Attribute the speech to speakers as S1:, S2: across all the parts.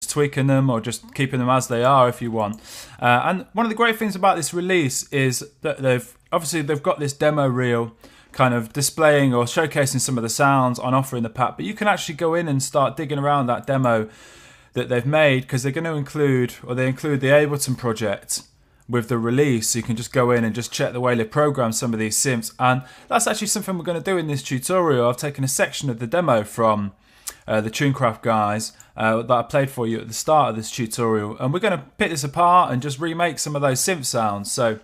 S1: just tweaking them or just keeping them as they are if you want. And one of the great things about this release is that they've got this demo reel kind of displaying or showcasing some of the sounds on offer in the pack, but you can actually go in and start digging around that demo that they've made, because they're going to include the Ableton project with the release, so you can just go in and just check the way they program some of these synths. And that's actually something we're going to do in this tutorial. I've taken a section of the demo from the Tunecraft guys that I played for you at the start of this tutorial, and we're going to pick this apart and just remake some of those synth sounds. So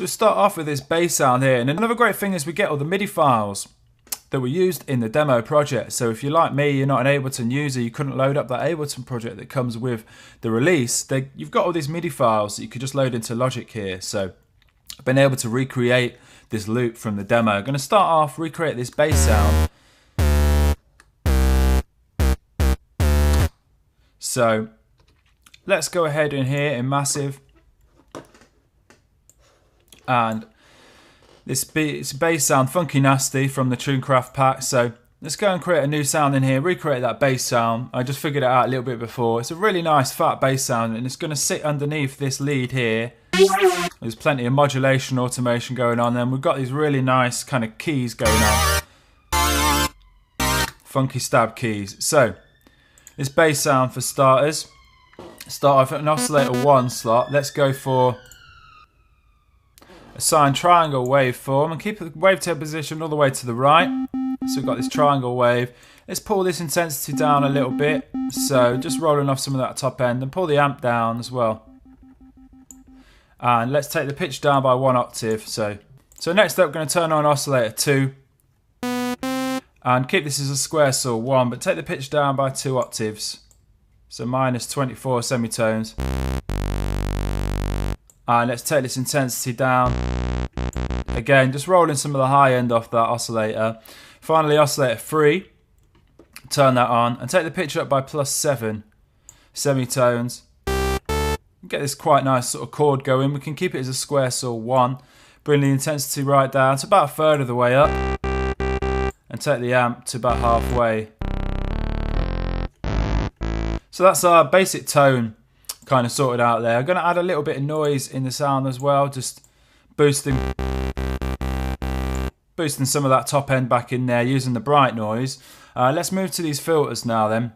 S1: we start off with this bass sound here, and another great thing is we get all the MIDI files that were used in the demo project. So if you're like me, you're not an Ableton user, you couldn't load up that Ableton project that comes with the release, you've got all these MIDI files that you could just load into Logic here. So I've been able to recreate this loop from the demo. I'm going to start off, recreate this bass sound. So let's go ahead in here in Massive, and this bass sound, Funky Nasty from the Tunecraft pack. So let's go and create a new sound in here, recreate that bass sound. I just figured it out a little bit before. It's a really nice fat bass sound, and it's going to sit underneath this lead here. There's plenty of modulation automation going on, and we've got these really nice kind of keys going on. Funky stab keys. So this bass sound, for starters, start off at an oscillator 1 slot. Let's go for a sine triangle waveform and keep the wavetable position all the way to the right. So we've got this triangle wave. Let's pull this intensity down a little bit. So just rolling off some of that top end, and pull the amp down as well. And let's take the pitch down by 1 octave. So next up, we're going to turn on oscillator 2 and keep this as a square saw 1, but take the pitch down by 2 octaves. So minus 24 semitones. And let's take this intensity down. Again, just rolling some of the high end off that oscillator. Finally, oscillator 3. Turn that on and take the pitch up by plus 7 semitones. Get this quite nice sort of chord going. We can keep it as a square saw 1. Bring the intensity right down to about a third of the way up. And take the amp to about halfway. So that's our basic tone kind of sorted out there. I'm going to add a little bit of noise in the sound as well, just boosting some of that top end back in there using the bright noise. Let's move to these filters now then.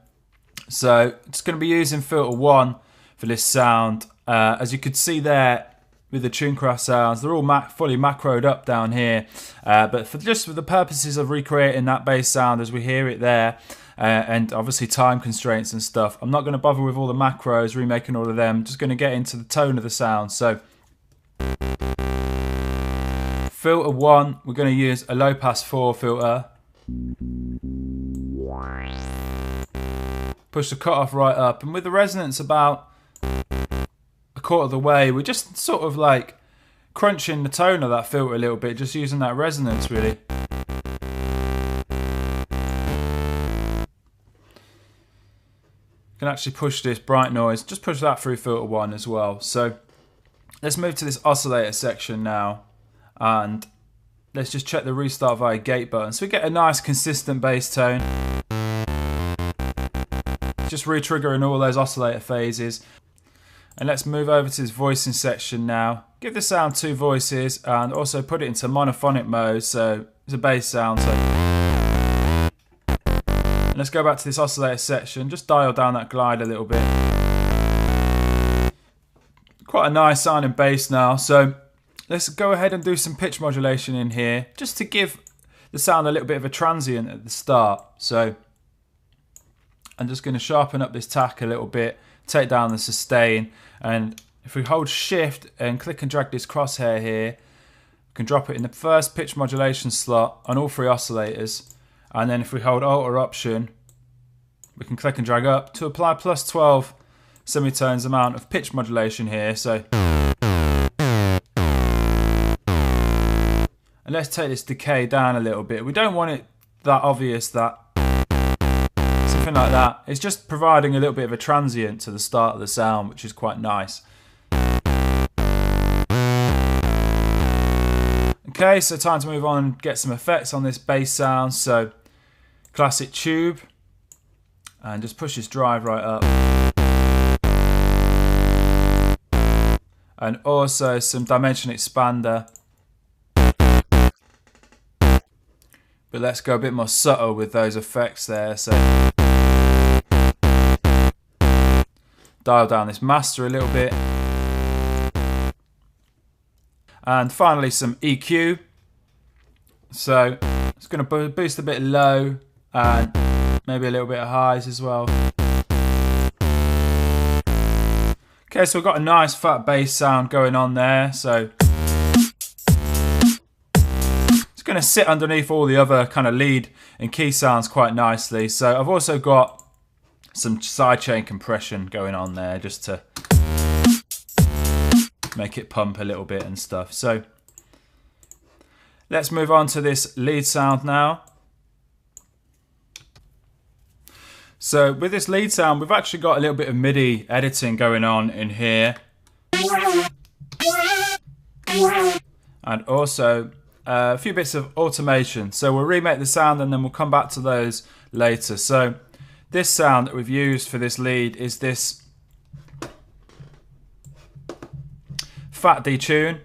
S1: So just going to be using filter 1 for this sound. As you could see there with the Tunecraft sounds, they're all fully macroed up down here, but for the purposes of recreating that bass sound as we hear it there, and obviously time constraints and stuff, I'm not going to bother with all the macros, remaking all of them. Just going to get into the tone of the sound. So filter 1, we're going to use a low pass 4 filter. Push the cutoff right up, and with the resonance about a quarter of the way, we're just sort of like crunching the tone of that filter a little bit, just using that resonance really. Can actually push this bright noise, just push that through filter 1 as well. So let's move to this oscillator section now, and let's just check the restart via gate button. So we get a nice consistent bass tone. Just re-triggering all those oscillator phases. And let's move over to this voicing section now. Give the sound 2 voices and also put it into monophonic mode, so it's a bass sound. And let's go back to this oscillator section, just dial down that glide a little bit. Quite a nice sounding bass now, so let's go ahead and do some pitch modulation in here, just to give the sound a little bit of a transient at the start. So I'm just going to sharpen up this tack a little bit, take down the sustain, and if we hold shift and click and drag this crosshair here, we can drop it in the first pitch modulation slot on all 3 oscillators. And then if we hold Alt or Option, we can click and drag up to apply plus 12 semitones amount of pitch modulation here. So, and let's take this decay down a little bit. We don't want it that obvious, that something like that. It's just providing a little bit of a transient to the start of the sound, which is quite nice. Okay, so time to move on and get some effects on this bass sound. So classic tube, And just push this drive right up. And also some dimension expander. But let's go a bit more subtle with those effects there. So dial down this master a little bit. And finally some EQ. So it's going to boost a bit low and maybe a little bit of highs as well. Okay, so we've got a nice fat bass sound going on there. So it's going to sit underneath all the other kind of lead and key sounds quite nicely. So I've also got some sidechain compression going on there just to make it pump a little bit and stuff. So let's move on to this lead sound now. So with this lead sound, we've actually got a little bit of MIDI editing going on in here. And also a few bits of automation. So we'll remake the sound and then we'll come back to those later. So this sound that we've used for this lead is this fat detune.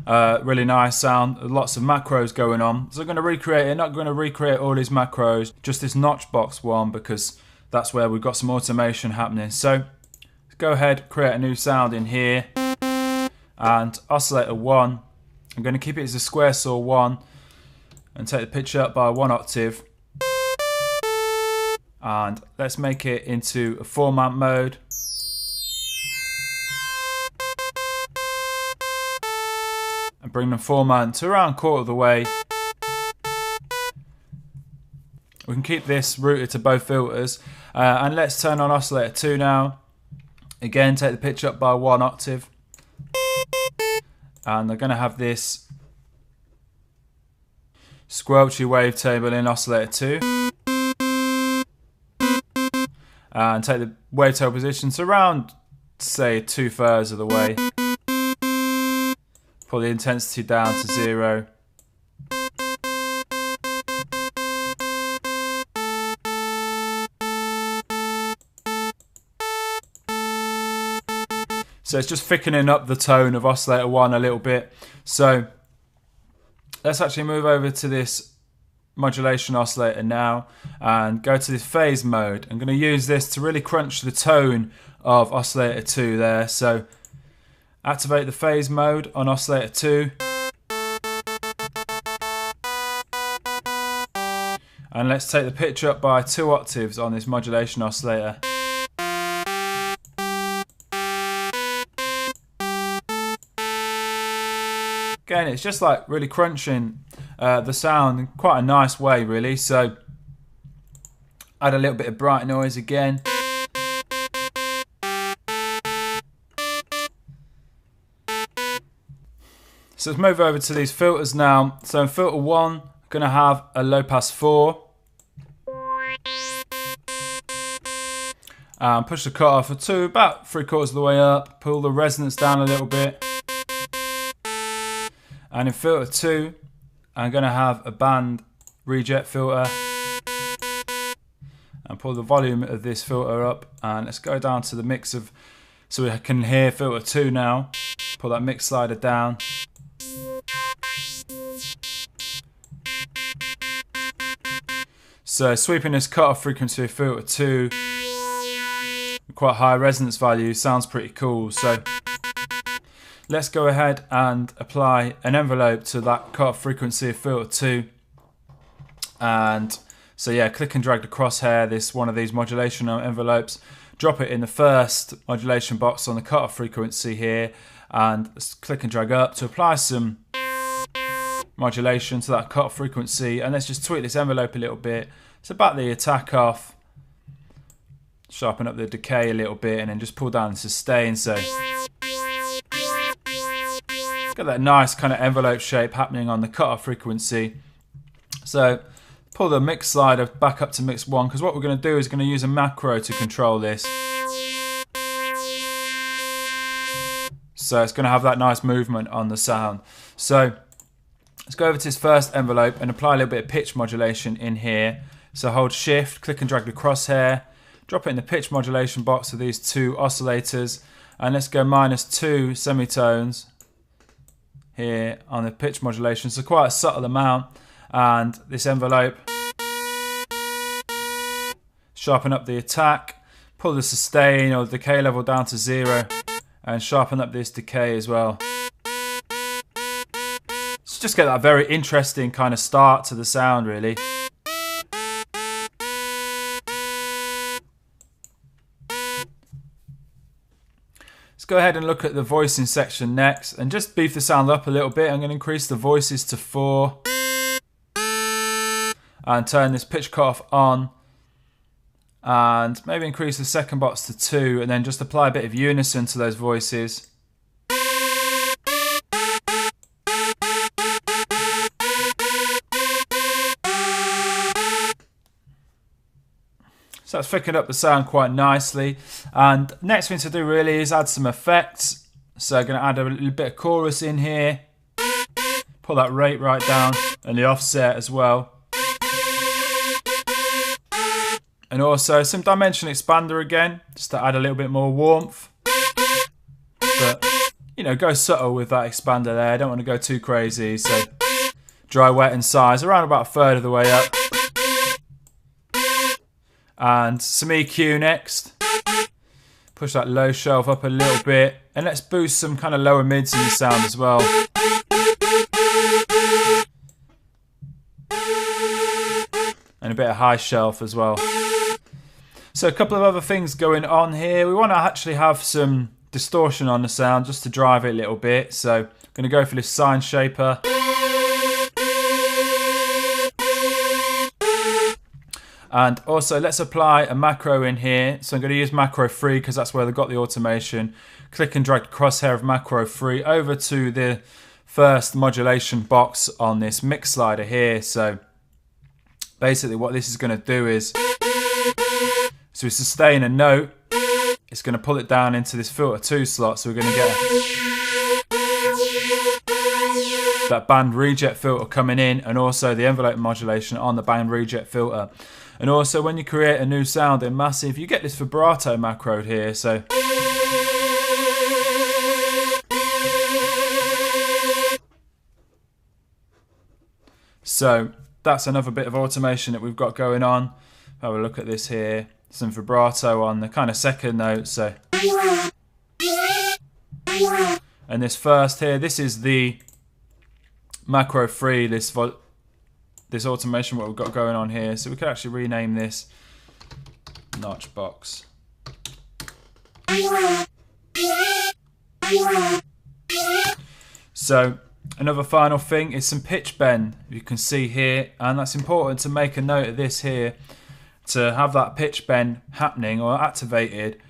S1: Really nice sound, lots of macros going on. So I'm going to recreate it, not going to recreate all these macros, just this notch box one because that's where we've got some automation happening. So let's go ahead, create a new sound in here. And oscillator 1, I'm going to keep it as a square saw 1 and take the pitch up by 1 octave. And let's make it into a 4-man mode. And bring the 4-man to around quarter of the way. We can keep this routed to both filters. And let's turn on oscillator 2 now. Again, take the pitch up by 1 octave. And I'm going to have this squelchy wavetable in oscillator 2. And take the wavetable position to around, say, 2/3 of the way. Pull the intensity down to 0. So it's just thickening up the tone of oscillator 1 a little bit. So let's actually move over to this modulation oscillator now and go to this phase mode. I'm going to use this to really crunch the tone of oscillator 2 there. So activate the phase mode on oscillator 2. And let's take the pitch up by 2 octaves on this modulation oscillator. Again, it's just like really crunching the sound in quite a nice way, really. So add a little bit of bright noise again. So let's move over to these filters now. So in filter 1, I'm going to have a low pass 4. And push the cutoff for 2, about 3/4 of the way up. Pull the resonance down a little bit. And in filter 2, I'm going to have a band reject filter. And pull the volume of this filter up. And let's go down to the mix of, so we can hear filter 2 now. Pull that mix slider down. So sweeping this cutoff frequency of filter 2, quite high resonance value, sounds pretty cool. So let's go ahead and apply an envelope to that cutoff frequency of filter 2. And so yeah, click and drag the crosshair, this one of these modulation envelopes, drop it in the first modulation box on the cutoff frequency here, and click and drag up to apply some modulation to that cutoff frequency. And let's just tweak this envelope a little bit. So back the attack off, sharpen up the decay a little bit, and then just pull down the sustain. So got that nice kind of envelope shape happening on the cutoff frequency. So pull the mix slider back up to mix 1, because what we're going to do is going to use a macro to control this. So it's going to have that nice movement on the sound. So let's go over to this first envelope and apply a little bit of pitch modulation in here. So hold shift, click and drag the crosshair, drop it in the pitch modulation box with these two oscillators, and let's go -2 semitones here on the pitch modulation. So quite a subtle amount, and this envelope. Sharpen up the attack, pull the sustain or the decay level down to 0, and sharpen up this decay as well. So just get that very interesting kind of start to the sound, really. Let's go ahead and look at the voicing section next, and just beef the sound up a little bit. I'm going to increase the voices to 4 and turn this pitch cutoff on, and maybe increase the second box to 2, and then just apply a bit of unison to those voices. So that's thickened up the sound quite nicely. And next thing to do really is add some effects. So I'm going to add a little bit of chorus in here. Pull that rate right down, and the offset as well. And also some dimension expander again, just to add a little bit more warmth. But, you know, go subtle with that expander there. I don't want to go too crazy. So dry, wet and size, around about a third of the way up. And some EQ next. Push that low shelf up a little bit. And let's boost some kind of lower mids in the sound as well. And a bit of high shelf as well. So a couple of other things going on here. We want to actually have some distortion on the sound just to drive it a little bit. So I'm going to go for this sine shaper. And also let's apply a macro in here. So I'm going to use macro 3 because that's where they've got the automation. Click and drag the crosshair of macro 3 over to the first modulation box on this mix slider here. So basically what this is going to do is, so we sustain a note, it's going to pull it down into this filter 2 slot. So we're going to get that band reject filter coming in, and also the envelope modulation on the band reject filter. And also when you create a new sound in Massive, you get this vibrato macro here. So that's another bit of automation that we've got going on. Have a look at this here. Some vibrato on the kind of second note. So, and this first here, this is the macro 3, this automation what we've got going on here. So we could actually rename this notch box. So another final thing is some pitch bend, you can see here, and that's important to make a note of this here. To have that pitch bend happening or activated,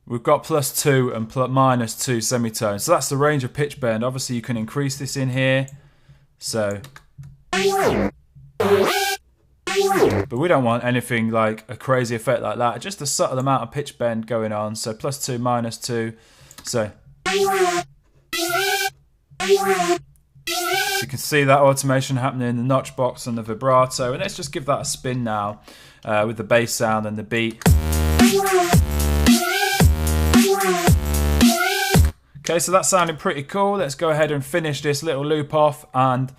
S1: we've got +2 and -2 semitones. So that's the range of pitch bend. Obviously you can increase this in here. So, but we don't want anything like a crazy effect like that. Just a subtle amount of pitch bend going on. So +2, -2. So you can see that automation happening in the notch box and the vibrato. And let's just give that a spin now with the bass sound and the beat. Okay, so that's sounding pretty cool. Let's go ahead and finish this little loop off and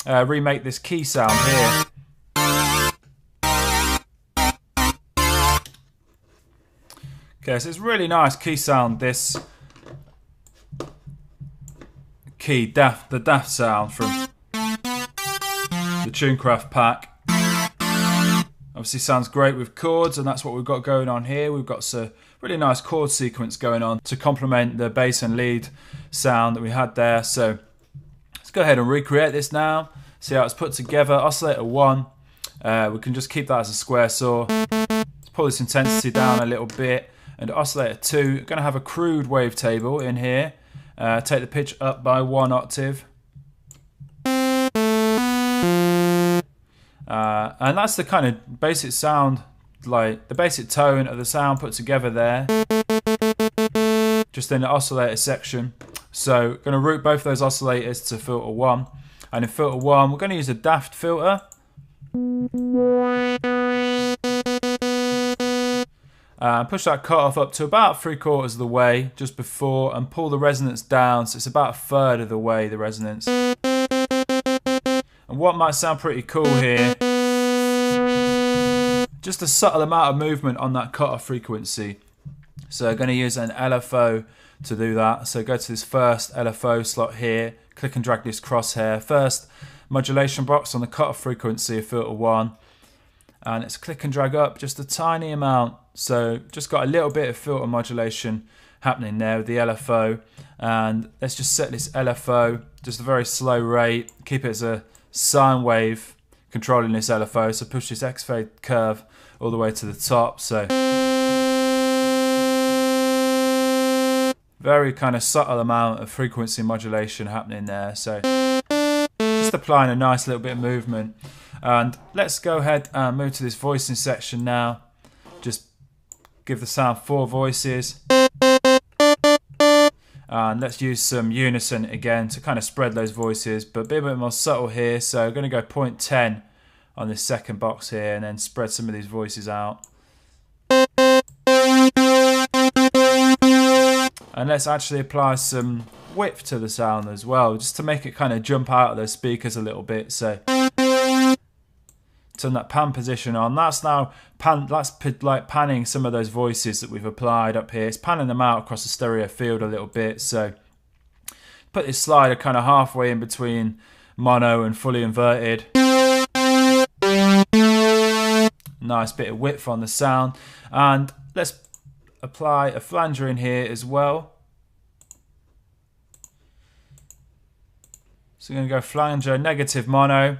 S1: remake this key sound here. Okay, so it's really nice key sound, this key, the daft sound from the Tunecraft pack. Obviously sounds great with chords, and that's what we've got going on here. We've got a really nice chord sequence going on to complement the bass and lead sound that we had there. So let's go ahead and recreate this now. See how it's put together. Oscillator 1, we can just keep that as a square saw. Let's pull this intensity down a little bit. And oscillator 2, I'm going to have a crude wavetable in here. Take the pitch up by 1 octave. And that's the kind of basic sound, like the basic tone of the sound put together there. Just in the oscillator section. So going to route both those oscillators to filter 1. And in filter 1, we're going to use a daft filter. Push that cutoff up to about 3/4 of the way just before, and pull the resonance down so it's about 1/3 of the way, the resonance. And what might sound pretty cool here, just a subtle amount of movement on that cutoff frequency. So I'm going to use an LFO to do that. So go to this first LFO slot here, click and drag this crosshair. First modulation box on the cutoff frequency of filter 1. And let's click and drag up just a tiny amount. So just got a little bit of filter modulation happening there with the LFO. And let's just set this LFO just a very slow rate. Keep it as a sine wave controlling this LFO. So push this X fade curve all the way to the top. So very kind of subtle amount of frequency modulation happening there. So just applying a nice little bit of movement. And let's go ahead and move to this voicing section now. Just give the sound 4 voices. And let's use some unison again to kind of spread those voices, but be a bit more subtle here. So I'm going to go 0.10 on this second box here and then spread some of these voices out. And let's actually apply some width to the sound as well, just to make it kind of jump out of those speakers a little bit. So turn that pan position on. That's now like panning some of those voices that we've applied up here. It's panning them out across the stereo field a little bit. So put this slider kind of halfway in between mono and fully inverted. Nice bit of width on the sound. And let's apply a flanger in here as well. So we're going to go flanger negative mono.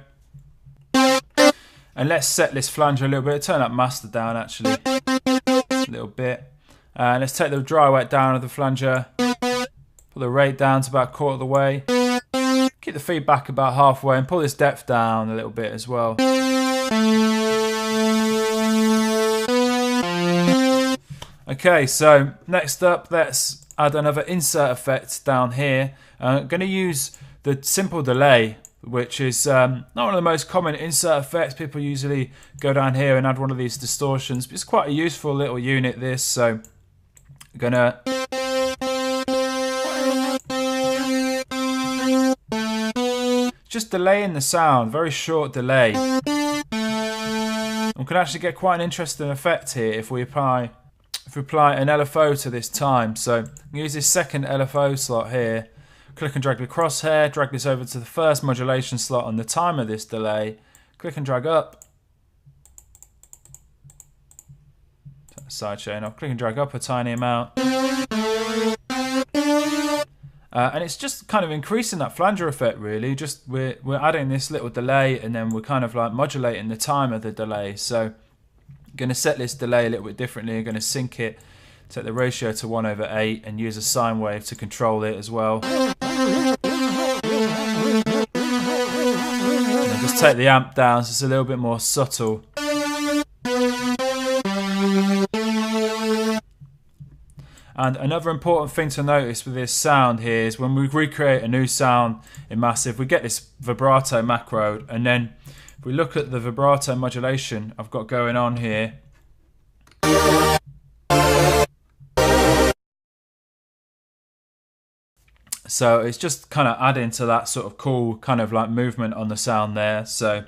S1: And let's set this flanger a little bit. Turn that master down actually a little bit. And let's take the dry wet down of the flanger. Pull the rate down to about 1/4 of the way. Keep the feedback about halfway and pull this depth down a little bit as well. Okay, so next up, let's add another insert effect down here. I'm going to use the simple delay, which is not one of the most common insert effects. People usually go down here and add one of these distortions, but it's quite a useful little unit, this. So I'm going to just delaying the sound, very short delay. We can actually get quite an interesting effect here if we apply an LFO to this time. So use this second LFO slot here, click and drag the crosshair, drag this over to the first modulation slot on the time of this delay, click and drag up, side chain off, click and drag up a tiny amount. And it's just kind of increasing that flanger effect really. Just we're adding this little delay and then we're kind of like modulating the time of the delay. So I'm going to set this delay a little bit differently. I'm going to sync it, set the ratio to 1/8 and use a sine wave to control it as well. And just take the amp down so it's a little bit more subtle. And another important thing to notice with this sound here is when we recreate a new sound in Massive, we get this vibrato macro, and then if we look at the vibrato modulation I've got going on here, so it's just kind of adding to that sort of cool kind of like movement on the sound there. So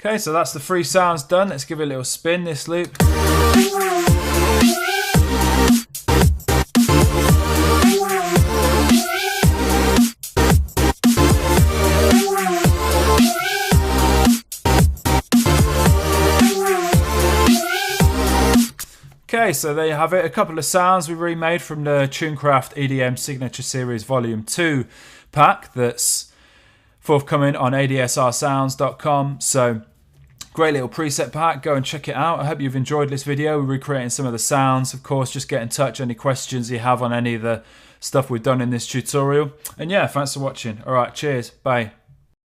S1: okay, so that's the 3 sounds done. Let's give it a little spin, this loop. Okay, so there you have it. A couple of sounds we remade from the Tunecraft EDM Signature Series Volume 2 pack that's forthcoming on adsrsounds.com. So great little preset pack, go and check it out. I hope you've enjoyed this video. We're recreating some of the sounds. Of course, just get in touch, any questions you have on any of the stuff we've done in this tutorial. And yeah, thanks for watching. Alright, cheers, bye.